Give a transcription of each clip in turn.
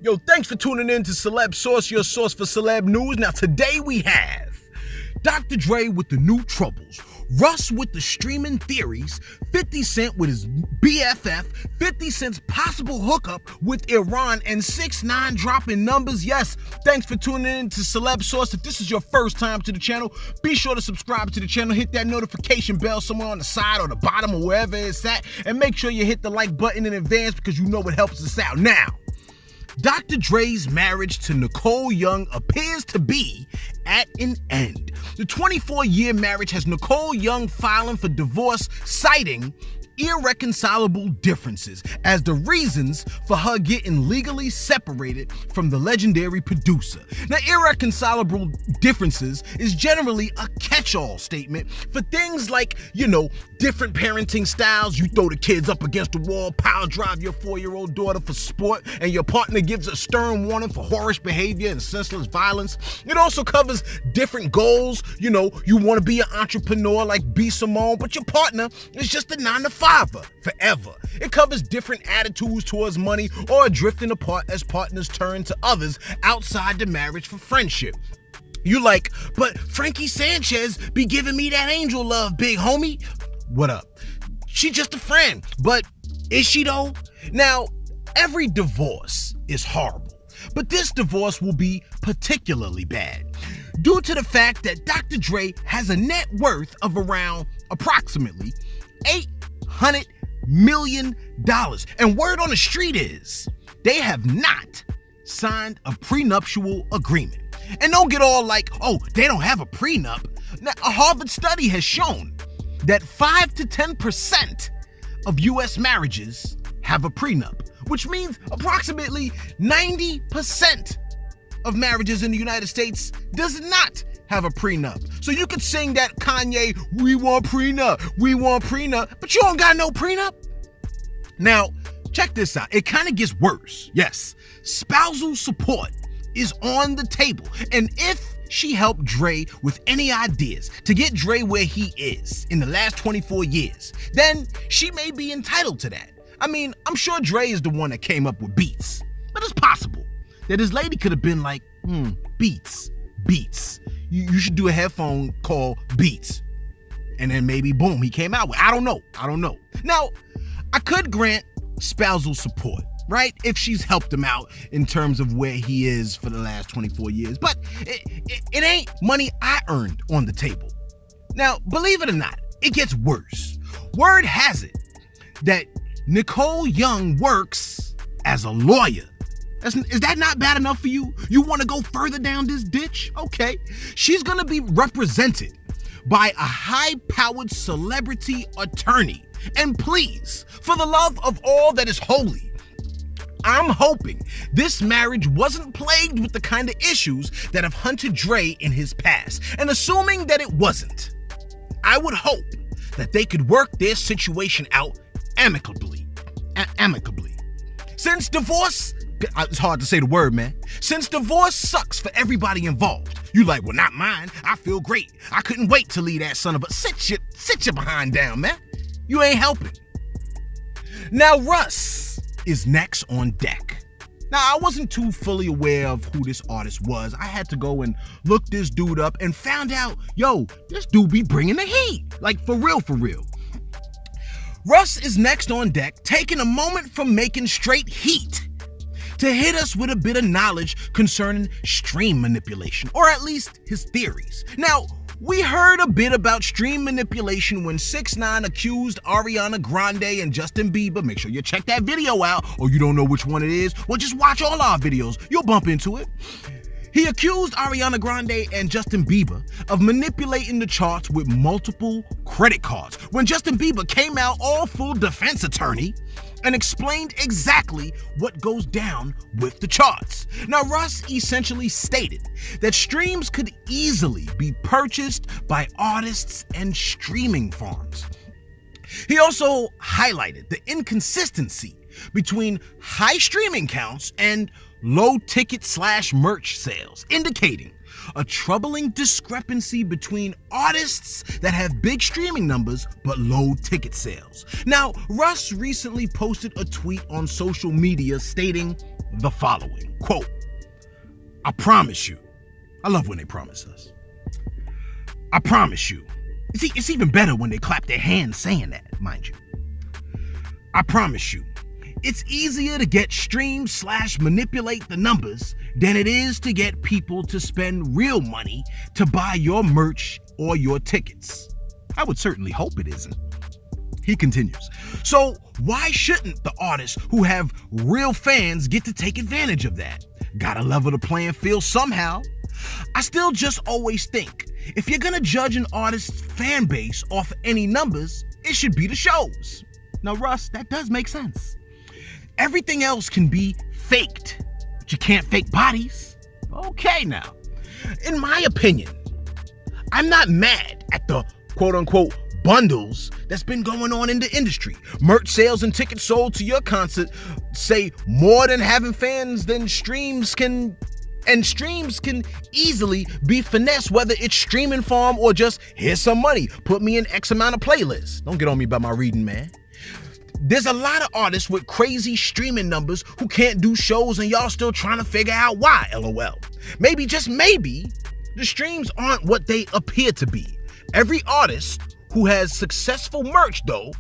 Yo, thanks for tuning in to Celeb Source, your source for celeb news. Now, today we have Dr. Dre with the new troubles, Russ with the streaming theories, 50 Cent with his BFF, 50 Cent's possible hookup with Iran, and 6ix9ine dropping numbers. Yes, thanks for tuning in to Celeb Source. If this is your first time to the channel, be sure to subscribe to the channel, hit that notification bell somewhere on the side or the bottom or wherever it's at, and make sure you hit the like button in advance because you know it helps us out. Now, Dr. Dre's marriage to Nicole Young appears to be at an end. The 24-year marriage has Nicole Young filing for divorce, citing irreconcilable differences as the reasons for her getting legally separated from the legendary producer. Now, irreconcilable differences is generally a catch-all statement for things like, different parenting styles. You throw the kids up against the wall, power drive your 4-year-old daughter for sport, and your partner gives a stern warning for whorish behavior and senseless violence. It also covers different goals. You want to be an entrepreneur like B. Simone, but your partner is just a 9-to-5 forever. It covers different attitudes towards money or drifting apart as partners turn to others outside the marriage for friendship. You like, but Frankie Sanchez be giving me that angel love, big homie. What up? She just a friend, but is she though? Now, every divorce is horrible, but this divorce will be particularly bad due to the fact that Dr. Dre has a net worth of around approximately $800 million. And word on the street is they have not signed a prenuptial agreement. And don't get all like, oh, they don't have a prenup. Now, a Harvard study has shown that 5 to 10% of U.S. marriages have a prenup, which means approximately 90% of marriages in the United States does not have a prenup. So you could sing that Kanye, we want prenup, but you don't got no prenup. Now, check this out. It kind of gets worse. Yes, spousal support is on the table. And if she helped Dre with any ideas to get Dre where he is in the last 24 years, then she may be entitled to that. I mean, I'm sure Dre is the one that came up with beats, but it's possible that his lady could have been like, beats. You should do a headphone called Beats. And then maybe, boom, he came out with, I don't know. Now, I could grant spousal support, right? If she's helped him out in terms of where he is for the last 24 years. But it ain't money I earned on the table. Now, believe it or not, it gets worse. Word has it that Nicole Young works as a lawyer. Is that not bad enough for you? You want to go further down this ditch? Okay. She's going to be represented by a high-powered celebrity attorney. And please, for the love of all that is holy, I'm hoping this marriage wasn't plagued with the kind of issues that have hunted Dre in his past. And assuming that it wasn't, I would hope that they could work their situation out amicably. Since divorce, it's hard to say the word, man. Since divorce sucks for everybody involved. You like, well, not mine. I feel great. I couldn't wait to leave that son of a... Sit your behind down, man. You ain't helping. Now, Russ is next on deck. Now, I wasn't too fully aware of who this artist was. I had to go and look this dude up and found out, this dude be bringing the heat. Like, for real. Russ is next on deck, taking a moment from making straight heat to hit us with a bit of knowledge concerning stream manipulation, or at least his theories. Now, we heard a bit about stream manipulation when 6ix9ine accused Ariana Grande and Justin Bieber. Make sure you check that video out, or you don't know which one it is. Well, just watch all our videos. You'll bump into it. He accused Ariana Grande and Justin Bieber of manipulating the charts with multiple credit cards, when Justin Bieber came out all full defense attorney and explained exactly what goes down with the charts. Now, Russ essentially stated that streams could easily be purchased by artists and streaming farms. He also highlighted the inconsistency between high streaming counts and low ticket/merch sales, indicating a troubling discrepancy between artists that have big streaming numbers but low ticket sales. Now, Russ recently posted a tweet on social media stating, the following, quote, "I promise you." I love when they promise us. "I promise you." It's even better when they clap their hands saying that, mind you. "I promise you, it's easier to get streams / manipulate the numbers than it is to get people to spend real money to buy your merch or your tickets. I would certainly hope it isn't." He continues, "So why shouldn't the artists who have real fans get to take advantage of that? Gotta level the playing field somehow. I still just always think, if you're gonna judge an artist's fan base off any numbers, it should be the shows." Now, Russ, that does make sense. Everything else can be faked, but you can't fake bodies. Okay, now, in my opinion, I'm not mad at the quote-unquote bundles that's been going on in the industry. Merch sales and tickets sold to your concert say more than having fans than streams can. And streams can easily be finessed, whether it's streaming farm or just, here's some money, put me in X amount of playlists. Don't get on me about my reading, man. There's a lot of artists with crazy streaming numbers who can't do shows, and y'all still trying to figure out why, LOL. Maybe, just maybe, the streams aren't what they appear to be. Every artist who has successful merch, though,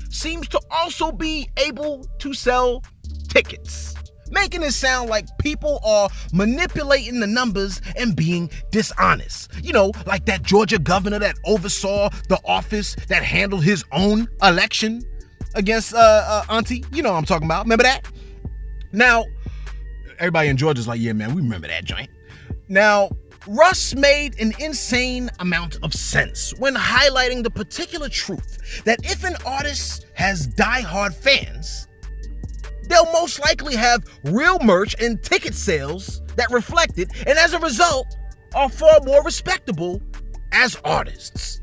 seems to also be able to sell tickets, making it sound like people are manipulating the numbers and being dishonest. You know, like that Georgia governor that oversaw the office that handled his own election against Auntie. You know what I'm talking about. Remember that? Now, everybody in Georgia's like, yeah, man, we remember that joint. Now, Russ made an insane amount of sense when highlighting the particular truth that if an artist has diehard fans, they'll most likely have real merch and ticket sales that reflect it, and as a result, are far more respectable as artists.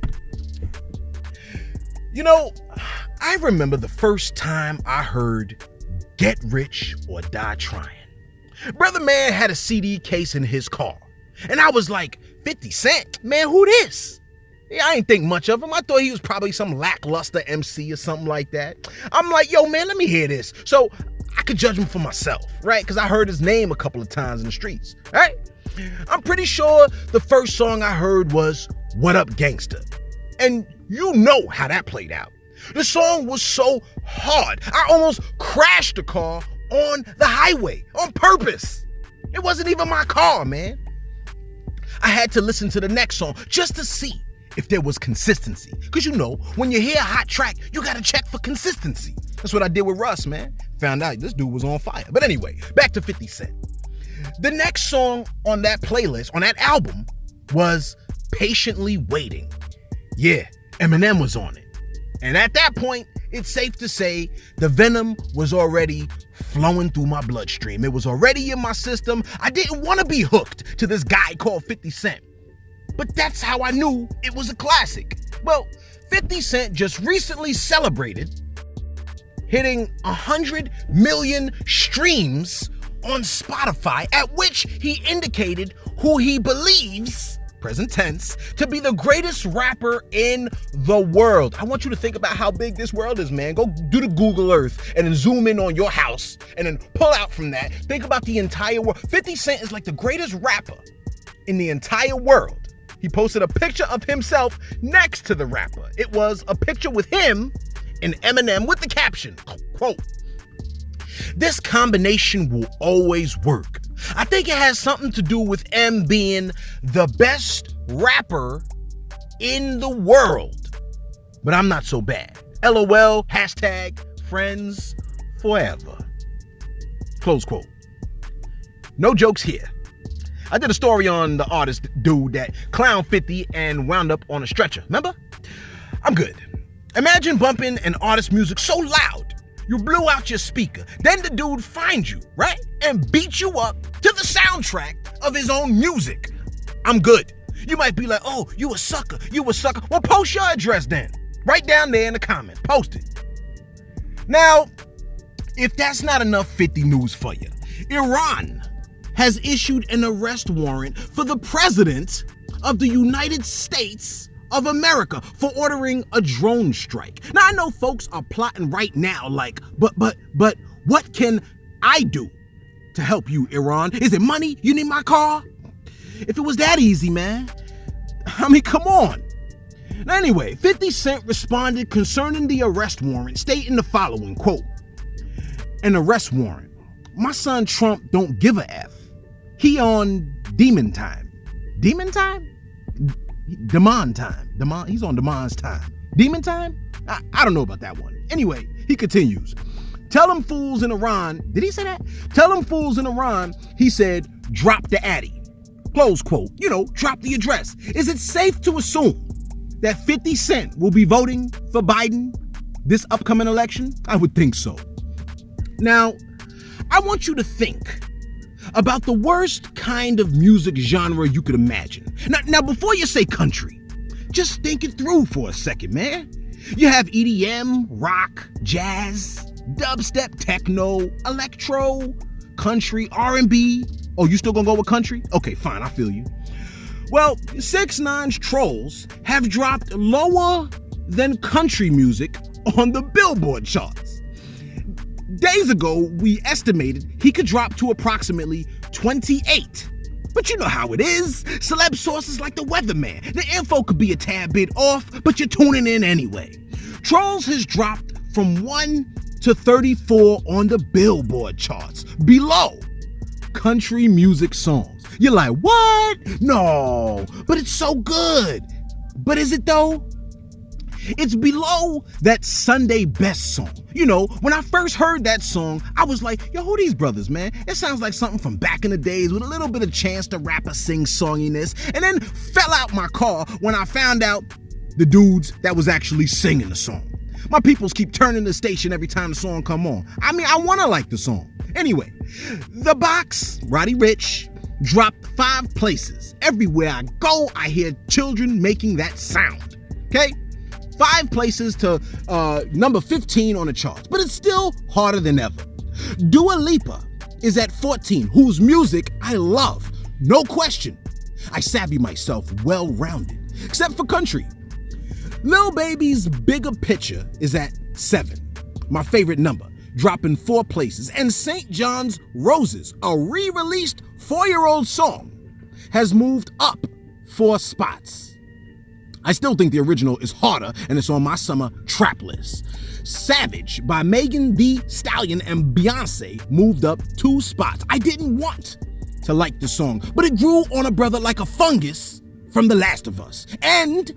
You know, I remember the first time I heard "Get Rich or Die Trying." Brother Man had a CD case in his car, and I was like, 50 Cent? Man, who this? Yeah, I ain't think much of him. I thought he was probably some lackluster MC or something like that. I'm like, yo, man, let me hear this. So I could judge him for myself, right? Because I heard his name a couple of times in the streets, right? I'm pretty sure the first song I heard was "What Up Gangsta." And you know how that played out. The song was so hard, I almost crashed the car on the highway on purpose. It wasn't even my car, man. I had to listen to the next song just to see if there was consistency. Because you know, when you hear a hot track, you gotta check for consistency. That's what I did with Russ, man. Found out this dude was on fire. But anyway, back to 50 Cent. The next song on that playlist, on that album, was "Patiently Waiting." Yeah, Eminem was on it. And at that point, it's safe to say the venom was already flowing through my bloodstream. It was already in my system. I didn't want to be hooked to this guy called 50 Cent. But that's how I knew it was a classic. Well, 50 Cent just recently celebrated hitting 100 million streams on Spotify, at which he indicated who he believes, present tense, to be the greatest rapper in the world. I want you to think about how big this world is, man. Go do the Google Earth and then zoom in on your house and then pull out from that. Think about the entire world. 50 Cent is like the greatest rapper in the entire world. He posted a picture of himself next to the rapper. It was a picture with him and Eminem with the caption, quote, "This combination will always work. I think it has something to do with M being the best rapper in the world. But I'm not so bad. LOL, hashtag friends forever." Close quote. No jokes here. I did a story on the artist dude that clowned 50 and wound up on a stretcher. Remember? I'm good. Imagine bumping an artist's music so loud you blew out your speaker. Then the dude finds you, right? And beats you up to the soundtrack of his own music. I'm good. You might be like, "Oh, you a sucker. You a sucker." Well, post your address then. Right down there in the comments. Post it. Now, if that's not enough 50 news for you, Iran has issued an arrest warrant for the president of the United States of America for ordering a drone strike. Now, I know folks are plotting right now like, but what can I do? to help you, Iran? Is it money? You need my car? If it was that easy, man. I mean, come on. Anyway, 50 Cent responded concerning the arrest warrant, stating the following, quote, "An arrest warrant. My son Trump don't give a F. He on demon time." Demon time? Demon time. He's on Demon's time. Demon time? I don't know about that one. Anyway, he continues. "Tell them fools in Iran," did he say that? "Tell them fools in Iran," he said, "drop the addy." Close quote. Drop the address. Is it safe to assume that 50 Cent will be voting for Biden this upcoming election? I would think so. Now, I want you to think about the worst kind of music genre you could imagine. Now, before you say country, just think it through for a second, man. You have EDM, rock, jazz, dubstep, techno, electro, country, R&B. Oh, you still gonna go with country? Okay, fine, I feel you. Well, 6ix9ine's Trolls have dropped lower than country music on the Billboard charts. Days ago, we estimated he could drop to approximately 28. But you know how it is. Celeb sources like the weatherman. The info could be a tad bit off, but you're tuning in anyway. Trolls has dropped from 1 to 34 on the Billboard charts, below country music songs. You're like, what? No, but it's so good. But is it though? It's below that Sunday Best song. When I first heard that song, I was like, yo, who these brothers, man? It sounds like something from back in the days with a little bit of Chance the Rapper sing songiness, and then fell out my car when I found out the dudes that was actually singing the song. My peoples keep turning the station every time the song come on. I mean, I want to like the song. Anyway, The Box, Roddy Ricch, dropped 5 places. Everywhere I go, I hear children making that sound. Okay? 5 places to number 15 on the charts, but it's still harder than ever. Dua Lipa is at 14, whose music I love, no question. I savvy myself well-rounded, except for country. Lil Baby's Bigger Picture is at 7, my favorite number, dropping 4 places. And St. John's Roses, a re-released 4-year-old song, has moved up 4 spots. I still think the original is harder, and it's on my summer trap list. Savage by Megan Thee Stallion and Beyonce moved up 2 spots. I didn't want to like the song, but it grew on a brother like a fungus from The Last of Us. And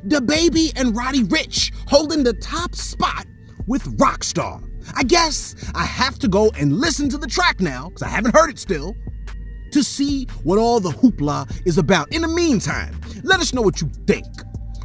DaBaby and Roddy Ricch holding the top spot with Rockstar. I guess I have to go and listen to the track now, because I haven't heard it still, to see what all the hoopla is about. In the meantime, let us know what you think.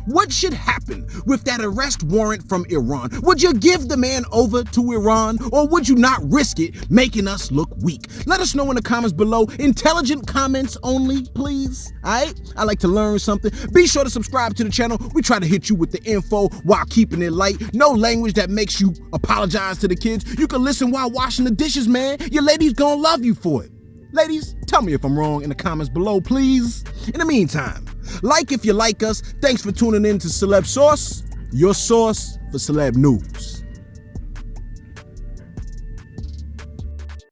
What should happen with that arrest warrant from Iran? Would you give the man over to Iran, or would you not risk it making us look weak? Let us know in the comments below. Intelligent comments only, please. Alright? I like to learn something. Be sure to subscribe to the channel. We try to hit you with the info while keeping it light. No language that makes you apologize to the kids. You can listen while washing the dishes, man. Your lady's gonna love you for it. Ladies, tell me if I'm wrong in the comments below, please. In the meantime, like if you like us. Thanks for tuning in to Celeb Source, your source for celeb news.